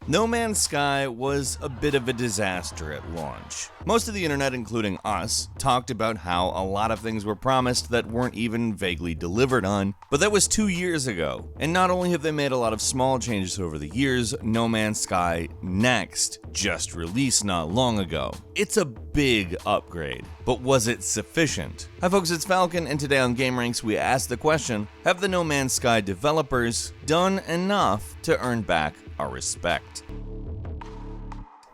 No Man's Sky was a bit of a disaster at launch. Most of the internet, including us, talked about how a lot of things were promised that weren't even vaguely delivered on, but that was 2 years ago. And not only have they made a lot of small changes over the years, No Man's Sky Next just released not long ago. It's a big upgrade, but was it sufficient? Hi folks, it's Falcon, and today on gameranx we ask the question, have the No Man's Sky developers done enough to earn back our respect?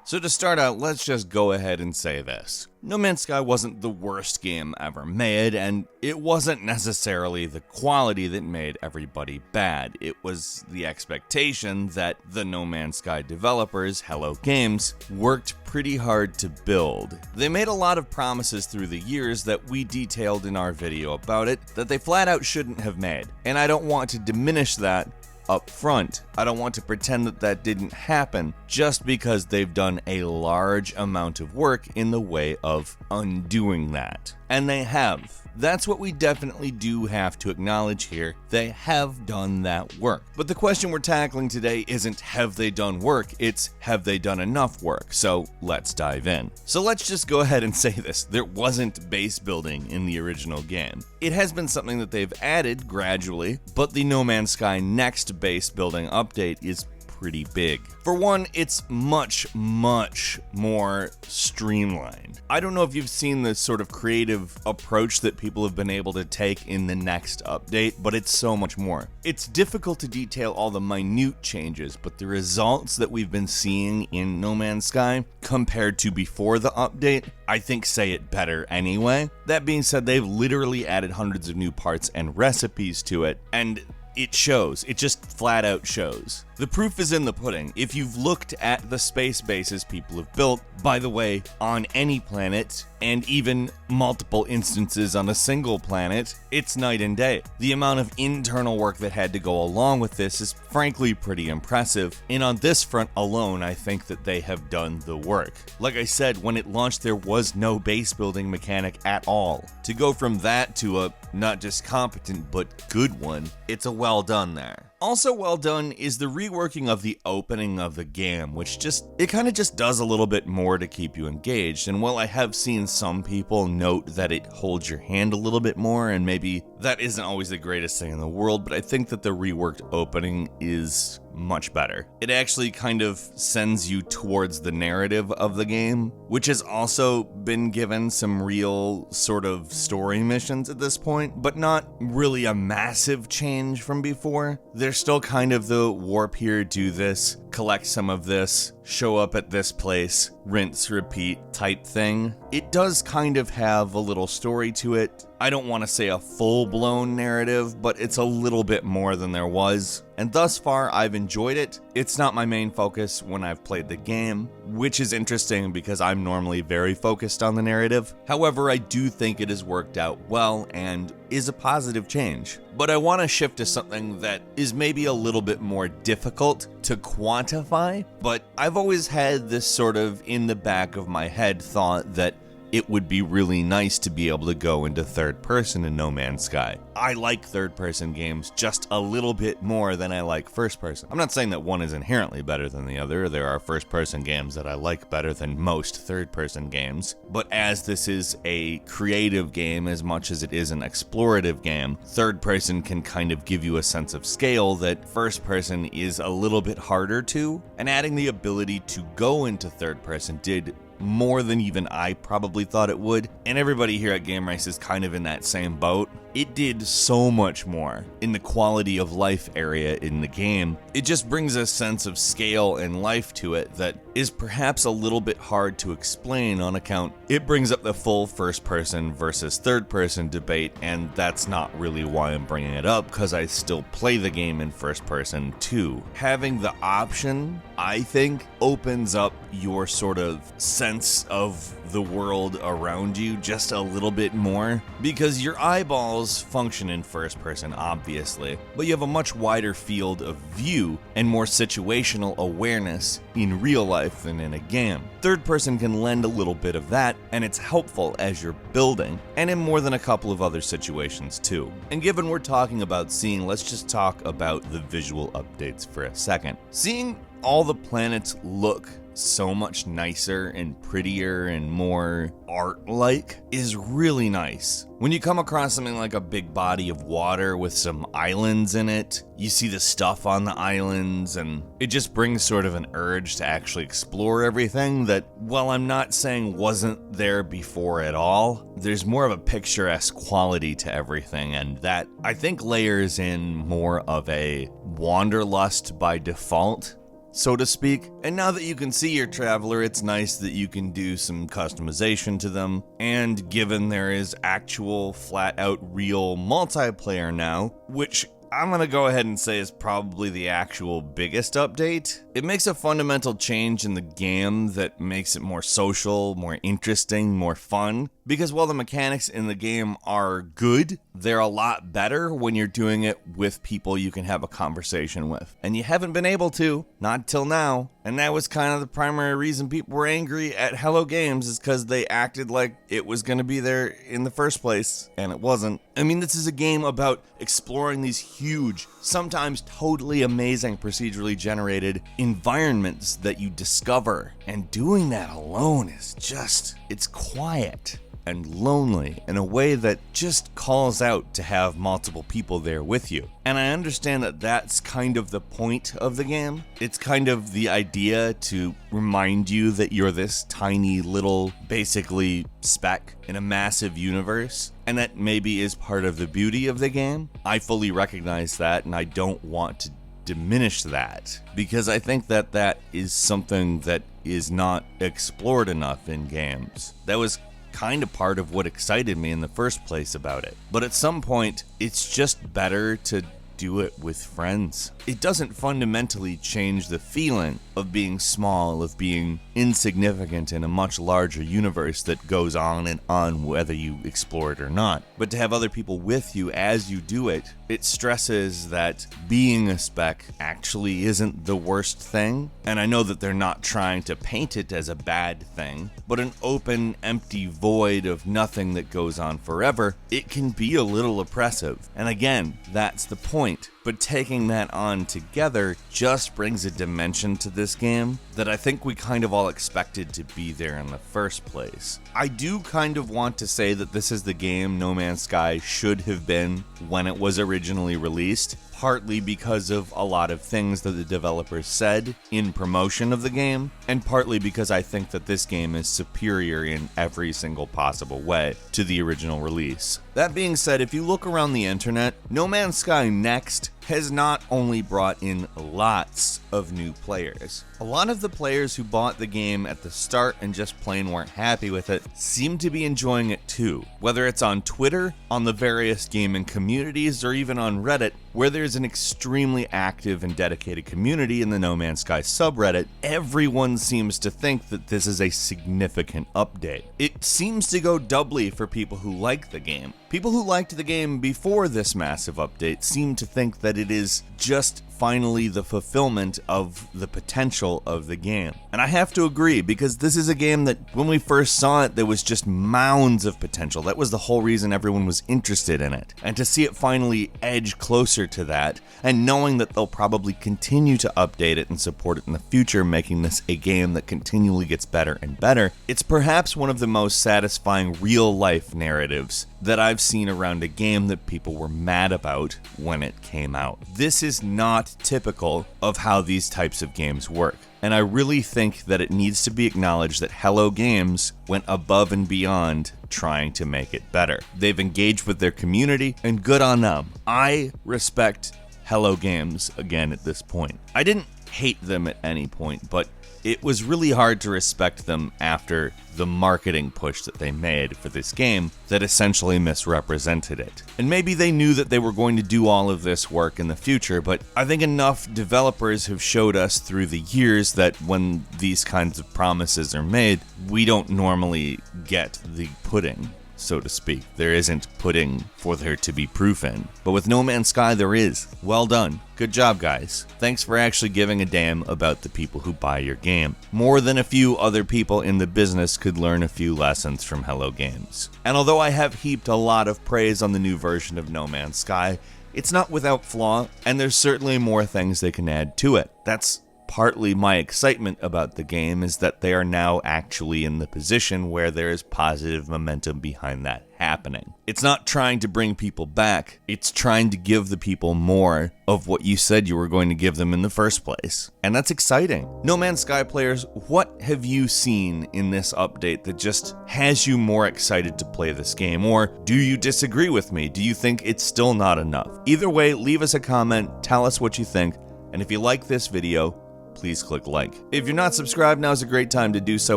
So to start out, let's just go ahead and say this. No Man's Sky wasn't the worst game ever made, and it wasn't necessarily the quality that made everybody bad. It was the expectation that the No Man's Sky developers, Hello Games, worked pretty hard to build. They made a lot of promises through the years that we detailed in our video about it that they flat out shouldn't have made, and I don't want to diminish that up front. I don't want to pretend that that didn't happen just because they've done a large amount of work in the way of undoing that. And they have. That's what we definitely do have to acknowledge here. They have done that work. But the question we're tackling today isn't have they done work, it's have they done enough work. So let's dive in. So let's just go ahead and say this. There wasn't base building in the original game. It has been something that they've added gradually, but the No Man's Sky Next base building update is pretty big. For one, it's much more streamlined. I don't know if you've seen the sort of creative approach that people have been able to take in the next update, but it's so much more. It's difficult to detail all the minute changes, but the results that we've been seeing in No Man's Sky compared to before the update, I think say it better anyway. That being said, they've literally added hundreds of new parts and recipes to it, and it shows. It just flat out shows. The proof is in the pudding. If you've looked at the space bases people have built, by the way, on any planet, and even multiple instances on a single planet, it's night and day. The amount of internal work that had to go along with this is frankly pretty impressive, and on this front alone, I think that they have done the work. Like I said, when it launched, there was no base building mechanic at all. To go from that to a not just competent but good one, it's a well done there. Also well done is the reworking of the opening of the game, which kind of just does a little bit more to keep you engaged. And while I have seen some people note that it holds your hand a little bit more, and maybe that isn't always the greatest thing in the world, but I think that the reworked opening is much better. It actually kind of sends you towards the narrative of the game, which has also been given some real sort of story missions at this point, but not really a massive change from before. There's still kind of the warp here, do this, collect some of this, show up at this place, rinse, repeat type thing. It does kind of have a little story to it. I don't want to say a full-blown narrative, but it's a little bit more than there was. And thus far, I've enjoyed it. It's not my main focus when I've played the game, which is interesting because I'm normally very focused on the narrative. However, I do think it has worked out well and is a positive change. But I want to shift to something that is maybe a little bit more difficult to quantify, but I've always had this sort of in the back of my head thought that it would be really nice to be able to go into third person in No Man's Sky. I like third person games just a little bit more than I like first person. I'm not saying that one is inherently better than the other. There are first person games that I like better than most third person games. But as this is a creative game as much as it is an explorative game, third person can kind of give you a sense of scale that first person is a little bit harder to. And adding the ability to go into third person did more than even I probably thought it would, and everybody here at gameranx is kind of in that same boat. It did so much more in the quality of life area in the game. It just brings a sense of scale and life to it that is perhaps a little bit hard to explain on account it brings up the full first person versus third person debate, and that's not really why I'm bringing it up, because I still play the game in first person too. Having the option, I think, opens up your sort of sense of the world around you just a little bit more, because your eyeballs function in first person, obviously, but you have a much wider field of view and more situational awareness in real life than in a game. Third person can lend a little bit of that, and it's helpful as you're building, and in more than a couple of other situations too. And given we're talking about seeing, let's just talk about the visual updates for a second. Seeing all the planets look so much nicer and prettier and more art-like is really nice. When you come across something like a big body of water with some islands in it, you see the stuff on the islands, and it just brings sort of an urge to actually explore everything that, while I'm not saying wasn't there before at all, there's more of a picturesque quality to everything, and that, I think, layers in more of a wanderlust by default, so to speak. And now that you can see your traveler, it's nice that you can do some customization to them, and given there is actual flat-out real multiplayer now, which I'm gonna go ahead and say is probably the actual biggest update. It makes a fundamental change in the game that makes it more social, more interesting, more fun. Because while the mechanics in the game are good, they're a lot better when you're doing it with people you can have a conversation with. And you haven't been able to, not till now. And that was kind of the primary reason people were angry at Hello Games, is because they acted like it was going to be there in the first place, and it wasn't. I mean, this is a game about exploring these huge, sometimes totally amazing procedurally generated environments that you discover. And doing that alone is just, it's quiet and lonely in a way that just calls out to have multiple people there with you. And I understand that that's kind of the point of the game. It's kind of the idea to remind you that you're this tiny little, basically, speck in a massive universe, and that maybe is part of the beauty of the game. I fully recognize that, and I don't want to diminish that, because I think that that is something that is not explored enough in games. That was kind of part of what excited me in the first place about it. But at some point, it's just better to do it with friends. It doesn't fundamentally change the feeling of being small, of being insignificant in a much larger universe that goes on and on whether you explore it or not. But to have other people with you as you do it, it stresses that being a speck actually isn't the worst thing. And I know that they're not trying to paint it as a bad thing, but an open, empty void of nothing that goes on forever, it can be a little oppressive. And again, that's the point. But taking that on together just brings a dimension to this game that I think we kind of all expected to be there in the first place. I do kind of want to say that this is the game No Man's Sky should have been when it was originally released, partly because of a lot of things that the developers said in promotion of the game, and partly because I think that this game is superior in every single possible way to the original release. That being said, if you look around the internet, No Man's Sky Next has not only brought in lots of new players. A lot of the players who bought the game at the start and just plain weren't happy with it seem to be enjoying it too. Whether it's on Twitter, on the various gaming communities, or even on Reddit, where there's an extremely active and dedicated community in the No Man's Sky subreddit, everyone seems to think that this is a significant update. It seems to go doubly for people who like the game. People who liked the game before this massive update seem to think that it is just finally the fulfillment of the potential of the game. And I have to agree, because this is a game that when we first saw it, there was just mounds of potential. That was the whole reason everyone was interested in it. And to see it finally edge closer to that, and knowing that they'll probably continue to update it and support it in the future, making this a game that continually gets better and better, it's perhaps one of the most satisfying real-life narratives that I've seen around a game that people were mad about when it came out. This is not typical of how these types of games work, and I really think that it needs to be acknowledged that Hello Games went above and beyond trying to make it better. They've engaged with their community, and good on them. I respect Hello Games again at this point. I didn't hate them at any point, but it was really hard to respect them after the marketing push that they made for this game that essentially misrepresented it. And maybe they knew that they were going to do all of this work in the future, but I think enough developers have showed us through the years that when these kinds of promises are made, we don't normally get the pudding, so to speak. There isn't pudding for there to be proof in. But with No Man's Sky, there is. Well done. Good job, guys. Thanks for actually giving a damn about the people who buy your game. More than a few other people in the business could learn a few lessons from Hello Games. And although I have heaped a lot of praise on the new version of No Man's Sky, it's not without flaw, and there's certainly more things they can add to it. That's partly my excitement about the game is that they are now actually in the position where there is positive momentum behind that happening. It's not trying to bring people back, it's trying to give the people more of what you said you were going to give them in the first place. And that's exciting. No Man's Sky players, what have you seen in this update that just has you more excited to play this game? Or do you disagree with me? Do you think it's still not enough? Either way, leave us a comment, tell us what you think, and if you like this video, please click like. If you're not subscribed, now's a great time to do so.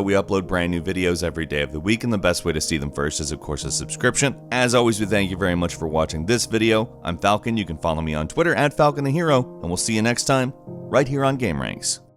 We upload brand new videos every day of the week, and the best way to see them first is, of course, a subscription. As always, we thank you very much for watching this video. I'm Falcon. You can follow me on Twitter @FalconTheHero, and we'll see you next time right here on gameranx.